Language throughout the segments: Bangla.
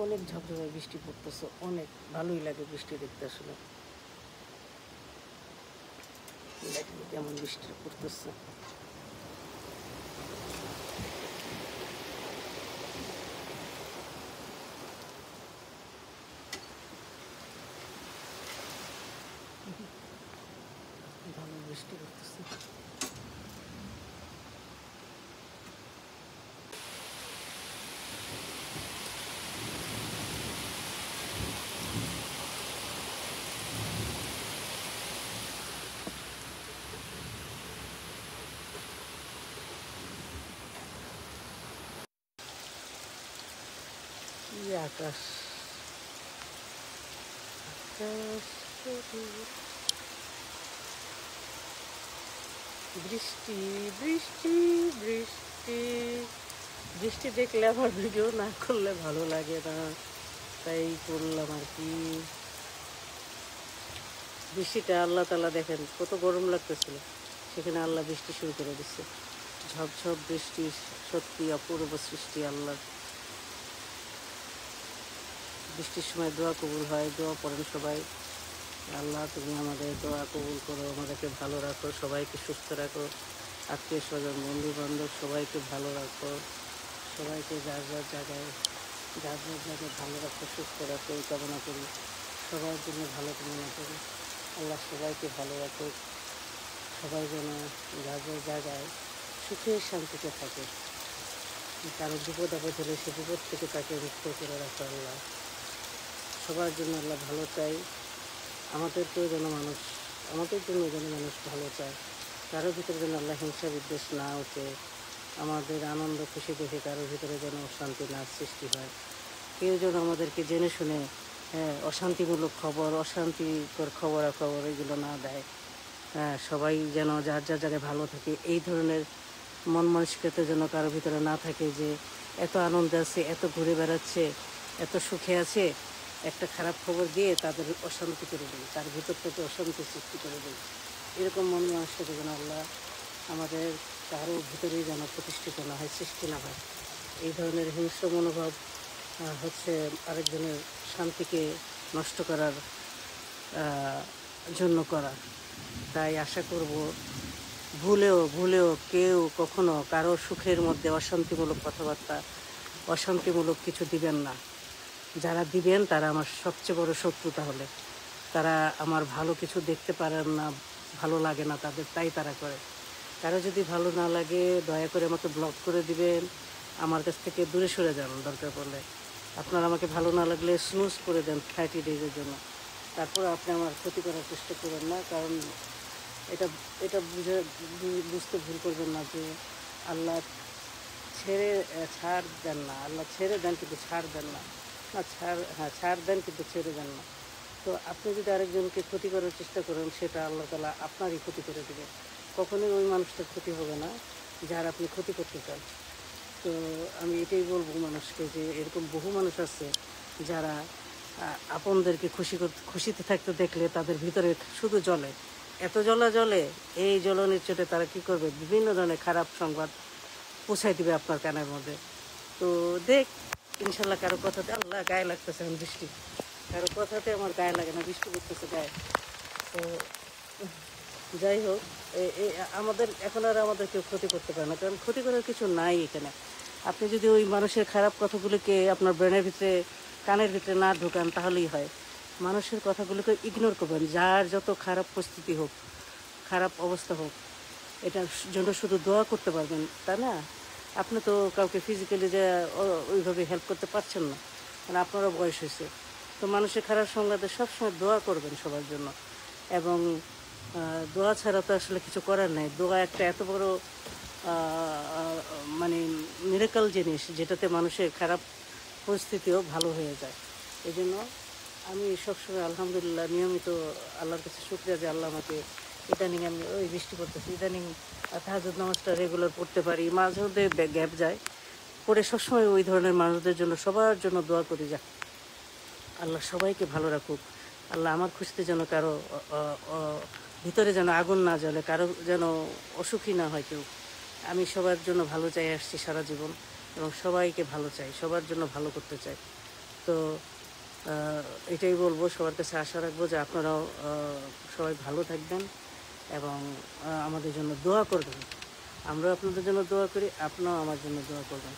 অনেক ঝপঝপে বৃষ্টি পড়তেছে, অনেক ভালোই লাগে বৃষ্টি দেখতে। আসলে দেখলে কেমন বৃষ্টি পড়তেছে। ভালো বৃষ্টি পড়তেছে। কি আকাশ, আকাশ বৃষ্টি বৃষ্টি বৃষ্টি। বৃষ্টি দেখলে আমার ভিডিও না করলে ভালো লাগে না, তাই করলাম আর কি। বৃষ্টিটা আল্লাহ তাআলা দেখেন কত গরম লাগতেছিল, সেখানে আল্লাহ বৃষ্টি শুরু করে দিচ্ছে। ঝপঝপ বৃষ্টি, সত্যি অপূর্ব সৃষ্টি আল্লাহ। বৃষ্টির সময় দোয়া কবুল হয়, দোয়া পড়েন সবাই। আল্লাহ তুমি আমাদের দোয়া কবুল করো, আমাদেরকে ভালো রাখো, সবাইকে সুস্থ রাখো, আত্মীয় স্বজন বন্ধু বান্ধব সবাইকে ভালো রাখো, সবাইকে যার যার জায়গায় ভালো রাখো, সুস্থ রাখো এই কামনা করি। সবার জন্য ভালো কামনা করি। আল্লাহ সবাইকে ভালো রাখো, সবাই যেন যার যার জায়গায় সুখে শান্তিতে থাকে। কারো বিপদ আপদ হলে সে বিপদ থেকে তাকে মুক্ত করে রাখো আল্লাহ। সবার জন্য আল্লাহ ভালো চাই। আমাদের জন্য মানুষ ভালো চায়। কারোর ভিতরে যেন আল্লাহ হিংসা বিদ্বেষ না ওঠে। আমাদের আনন্দ খুশি দেখে কারোর ভিতরে যেন অশান্তি না সৃষ্টি হয়। কেউ যেন আমাদেরকে জেনে শুনে অশান্তিমূলক খবর, অশান্তিকর খবরাখবর এগুলো না দেয়। সবাই যেন যার যার জায়গায় ভালো থাকে, এই ধরনের মন মানসিকতা যেন কারোর ভিতরে না থাকে যে এত আনন্দে আছে, এত ঘুরে বেড়াচ্ছে, এত সুখে আছে, একটা খারাপ খবর দিয়ে তাদের অশান্তি করে দেয়, তার ভিতর থেকে অশান্তি সৃষ্টি করে দেয়। এরকম মন মানসিকতা যেন আল্লাহ আমাদের কারো ভিতরেই যেন প্রতিষ্ঠিত না হয়, সৃষ্টি না হয়। এই ধরনের হিংস্র মনোভাব হচ্ছে আরেকজনের শান্তিকে নষ্ট করার জন্য করা। তাই আশা করব ভুলেও কেউ কখনো কারো সুখের মধ্যে অশান্তিমূলক কথাবার্তা, অশান্তিমূলক কিছু দিবেন না। যারা দিবেন তারা আমার সবচেয়ে বড় শত্রু। তাহলে তারা আমার ভালো কিছু দেখতে পারেন না, ভালো লাগে না তাদের, তাই তারা করে। কারো যদি ভালো না লাগে দয়া করে আমাকে ব্লক করে দিবেন, আমার কাছ থেকে দূরে সরে যান দরকার পড়লে। আপনার আমাকে ভালো না লাগলে স্নুজ করে দেন 30 ডেজের জন্য, তারপর আপনি আমার ক্ষতি করার চেষ্টা করবেন না। কারণ এটা এটা বুঝতে ভুল করবেন না যে আল্লাহ ছাড় দেন না। আল্লাহ ছেড়ে দেন কিন্তু ছাড় দেন না। ছাড় দেন কিন্তু ছেড়ে দেন না। তো আপনি যদি আরেকজনকে ক্ষতি করার চেষ্টা করেন, সেটা আল্লাহ তাআলা আপনারই ক্ষতি করে দেবে। কখনোই ওই মানুষটার ক্ষতি হবে না যার আপনি ক্ষতি করতে চান। তো আমি এটাই বলবো মানুষকে যে এরকম বহু মানুষ আছে যারা আপনদেরকে খুশিতে থাকতে দেখলে তাদের ভিতরে শুধু জ্বলে, এত জ্বলে। এই জ্বলনের চোটে তারা কী করবে, বিভিন্ন ধরনের খারাপ সংবাদ পৌঁছাই দিবে আপনার কানের মধ্যে। তো ইনশাল্লাহ কারো কথাতে আল্লাহ গায়ে লাগতেছে এখন বৃষ্টি, কারো কথাতে আমার গায়ে লাগে না, বৃষ্টি পড়তেছে গায়ে। তো যাই হোক, আমাদের এখন আর আমাদের কেউ ক্ষতি করতে পারে না, কারণ ক্ষতি করার কিছু নাই এখানে। আপনি যদি ওই মানুষের খারাপ কথাগুলোকে আপনার ব্রেনের ভিতরে, কানের ভিতরে না ঢোকান তাহলেই হয়। মানুষের কথাগুলোকে ইগনোর করবেন, যার যত খারাপ পরিস্থিতি হোক, খারাপ অবস্থা হোক, এটার জন্য শুধু দোয়া করতে পারবেন, তাই না? আপনি তো কাউকে ফিজিক্যালি যে ওইভাবে হেল্প করতে পারছেন না, কারণ আপনারও বয়স হয়েছে। তো মানুষের খারাপ সংবাদে সবসময় দোয়া করবেন সবার জন্য। এবং দোয়া ছাড়া তো আসলে কিছু করার নেই। দোয়া একটা এত বড় মানে মিরাকল জিনিস, যেটাতে মানুষের খারাপ পরিস্থিতিও ভালো হয়ে যায়। এই জন্য আমি সবসময় আলহামদুলিল্লাহ নিয়মিত আল্লাহর কাছে শুকরিয়া যে আল্লাহ আমাকে ইদানিং, আমি ওই বৃষ্টি পড়তেছি, ইদানিং তাহাজ্জুদ নামাজটা রেগুলার পড়তে পারি। মাঝে মধ্যে গ্যাপ যায়, পড়ে সবসময় ওই ধরনের মানুষদের জন্য, সবার জন্য দোয়া করি যা আল্লাহ সবাইকে ভালো রাখুক। আল্লাহ আমার খুশিতে যেন কারো ভিতরে যেন আগুন না জ্বলে, কারো যেন অসুখী না হয় কেউ। আমি সবার জন্য ভালো চাই আসছি সারা জীবন, এবং সবাইকে ভালো চাই, সবার জন্য ভালো করতে চাই। তো এটাই বলবো, সবার কাছে আশা রাখবো যে আপনারাও সবাই ভালো থাকবেন এবং আমাদের জন্য দোয়া করবেন। আমরাও আপনাদের জন্য দোয়া করি, আপনারাও আমার জন্য দোয়া করবেন।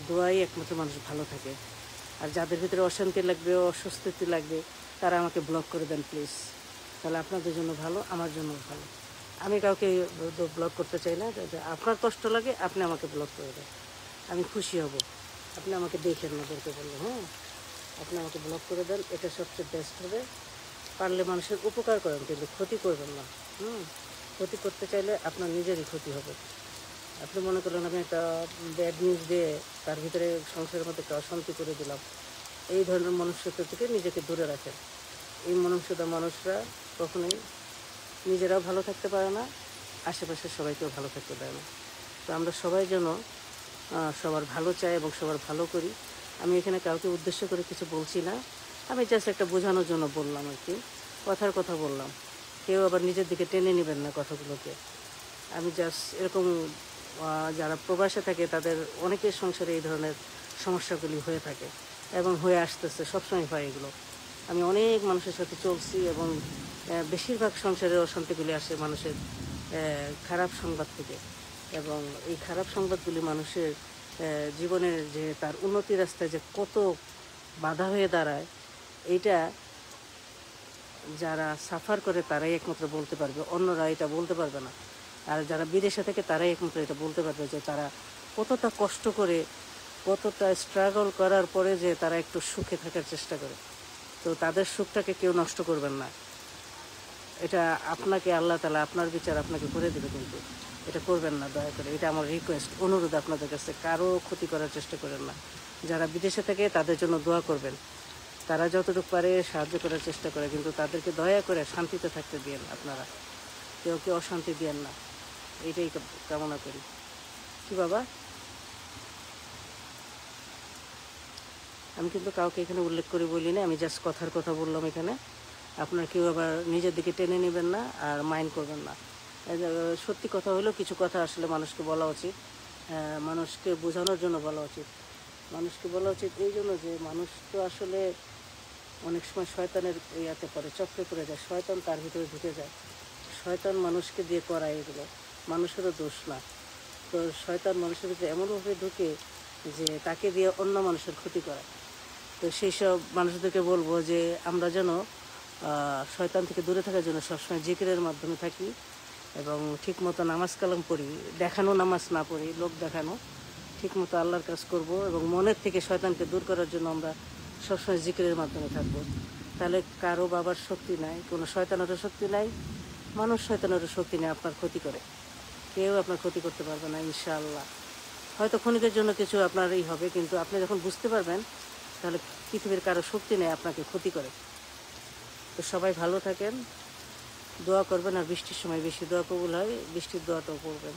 দোয়াই একমাত্র মানুষ ভালো থাকে। আর যাদের ভিতরে অশান্তি লাগবে, অস্বস্তি লাগবে, তারা আমাকে ব্লক করে দেন প্লিজ। তাহলে আপনাদের জন্য ভালো, আমার জন্য ভালো। আমি কাউকে ব্লক করতে চাই না। আপনার কষ্ট লাগে, আপনি আমাকে ব্লক করে দেন, আমি খুশি হব। আপনি আমাকে দেখেন না বলতে পারলে, হ্যাঁ, আপনি আমাকে ব্লক করে দেন, এটা সবচেয়ে বেস্ট হবে। পারলে মানুষের উপকার করেন, কিন্তু ক্ষতি করবেন না। ক্ষতি করতে চাইলে আপনার নিজেরই ক্ষতি হবে। আপনি মনে করলেন আমি একটা ব্যাড নিউজ দিয়ে তার ভিতরে সংসারের মধ্যে একটা অশান্তি করে দিলাম, এই ধরনের মনুষ্যত্ব থেকে নিজেকে দূরে রাখেন। এই মনুষ্যতা মানুষরা কখনোই নিজেরাও ভালো থাকতে পারে না, আশেপাশের সবাইকেও ভালো থাকতে পারে না। তো আমরা সবাই যেন সবার ভালো চাই এবং সবার ভালো করি। আমি এখানে কাউকে উদ্দেশ্য করে কিছু বলছি না, আমি জাস্ট একটা বোঝানোর জন্য বললাম আর কি, কথার কথা বললাম। কেউ আবার নিজের দিকে টেনে নেবেন না কথাগুলোকে। আমি জাস্ট এরকম যারা প্রবাসে থাকে তাদের অনেকের সংসারে এই ধরনের সমস্যাগুলি হয়ে থাকে এবং হয়ে আসতেছে, সবসময় হয় এগুলো। আমি অনেক মানুষের সাথে চলছি এবং বেশিরভাগ সংসারের অশান্তিগুলি আসে মানুষের খারাপ সংবাদ থেকে। এবং এই খারাপ সংবাদগুলি মানুষের জীবনের যে তার উন্নতি রাস্তায় যে কত বাধা হয়ে দাঁড়ায়, এইটা যারা সাফার করে তারাই একমাত্র বলতে পারবে, অন্যরা এটা বলতে পারবে না। আর যারা বিদেশে থাকে তারাই একমাত্র এটা বলতে পারবে যে তারা কতটা কষ্ট করে, কতটা স্ট্রাগল করার পরে যে তারা একটু সুখে থাকার চেষ্টা করে। তো তাদের সুখটাকে কেউ নষ্ট করবেন না। এটা আপনাকে আল্লাহ তাআলা আপনার বিচার আপনাকে করে দেবে, কিন্তু এটা করবেন না দয়া করে। এটা আমার রিকোয়েস্ট, অনুরোধ আপনাদের কাছে। কারো ক্ষতি করার চেষ্টা করেন না। যারা বিদেশে থাকে তাদের জন্য দোয়া করবেন, তারা যতটুকু পারে সাহায্য করার চেষ্টা করে, কিন্তু তাদেরকে দয়া করে শান্তিতে থাকতে দিয়েন। আপনারা কেউ অশান্তি দিয়েন না, এইটাই কামনা করি। কি বাবা, আমি কিন্তু কাউকে এখানে উল্লেখ করে বলি না, আমি জাস্ট কথার কথা বললাম এখানে। আপনার কেউ আবার নিজের দিকে টেনে নেবেন না আর মাইন্ড করবেন না। সত্যি কথা হলো, কিছু কথা আসলে মানুষকে বলা উচিত, মানুষকে বোঝানোর জন্য বলা উচিত। মানুষকে বলা উচিত এই জন্য যে মানুষ তো আসলে অনেক সময় শয়তানের ইয়াতে পড়ে, চক্রে পড়ে যায়, শয়তান তার ভিতরে ঢুকে যায়। শয়তান মানুষকে দিয়ে করায় এগুলো, মানুষেরও দোষ না। তো শয়তান মানুষের ভিতরে এমনভাবে ঢুকে যে তাকে দিয়ে অন্য মানুষের ক্ষতি করায়। তো সেই সব মানুষদেরকে বলবো যে আমরা যেন শয়তান থেকে দূরে থাকার জন্য সবসময় জিকিরের মাধ্যমে থাকি এবং ঠিকমতো নামাজ কালাম পড়ি, দেখানো নামাজ না পড়ি, লোক দেখানো, ঠিকমতো আল্লাহর কাজ করব এবং মনের থেকে শয়তানকে দূর করার জন্য আমরা সবসময় জিকিরের মাধ্যমে থাকবো। তাহলে কারো বাবার শক্তি নাই, কোনো শয়তানেরও শক্তি নাই, মানুষ শয়তানেরও শক্তি নেই আপনার ক্ষতি করে। কেউ আপনার ক্ষতি করতে পারবে না ইনশাআল্লাহ। হয়তো ক্ষণিকের জন্য কিছু আপনার এই হবে, কিন্তু আপনি যখন বুঝতে পারবেন তাহলে পৃথিবীর কারো শক্তি নেই আপনাকে ক্ষতি করে। তো সবাই ভালো থাকেন, দোয়া করবেন, আর বৃষ্টির সময় বেশি দোয়া কবুল হয়, বৃষ্টির দোয়াটাও করবেন।